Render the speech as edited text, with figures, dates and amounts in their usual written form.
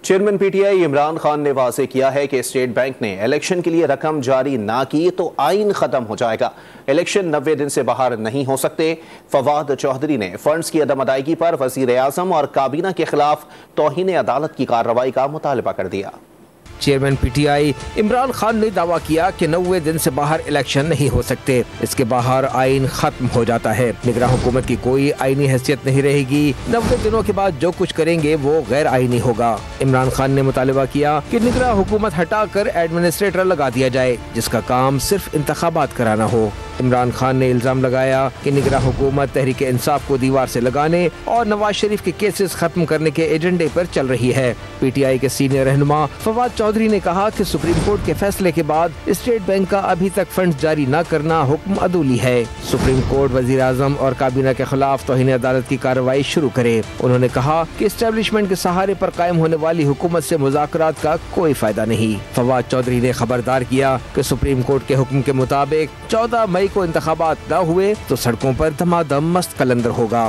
Chairman P T I Imran Khan نے واضح کیا ہے کہ اسٹیٹ بینک نے الیکشن کے لیے رقم جاری نہ کی تو آئین ختم ہو جائے گا۔ الیکشن 90 دن سے باہر نہیں ہو سکتے۔ فواد چودھری نے فنڈز کی عدم ادائیگی پر وزیر اعظم اور کابینہ کے خلاف توہین عدالت کی کارروائی کا مطالبہ کر دیا۔ Chairman P T I Imran Khan نے دعویٰ کیا کہ 90 دن سے باہر الیکشن نہیں ہو سکتے، اس کے باہر آئین ختم ہو جاتا ہے، نگراں حکومت کی کوئی آئینی حیثیت نہیں رہے گی، 90 دنوں کے بعد جو کچھ کریں گے وہ غیر آئینی ہوگا۔ عمران خان نے مطالبہ کیا کہ نگراں حکومت ہٹا کر ایڈمنسٹریٹر لگا دیا جائے جس کا کام صرف انتخابات کرانا ہو۔ عمران خان نے الزام لگایا کہ نگراں حکومت تحریک انصاف کو دیوار سے لگانے اور نواز شریف کے کیسز ختم کرنے کے ایجنڈے پر چل رہی ہے۔ پی ٹی آئی کے سینئر رہنما فواد چودھری نے کہا کہ سپریم کورٹ کے فیصلے کے بعد اسٹیٹ بینک کا ابھی تک فنڈز جاری نہ کرنا حکم عدولی ہے۔ سپریم کورٹ وزیر اعظم اور کابینہ کے خلاف توہین عدالت کی کارروائی شروع کرے۔ انہوں نے کہا کہ اسٹیبلشمنٹ کے سہارے پر قائم ہونے والی حکومت سے مذاکرات کا کوئی فائدہ نہیں۔ فواد چودھری نے خبردار کیا کہ سپریم کورٹ کے حکم کے مطابق 14 مئی کو انتخابات نہ ہوئے تو سڑکوں پر دھما دم مست قلندر ہوگا۔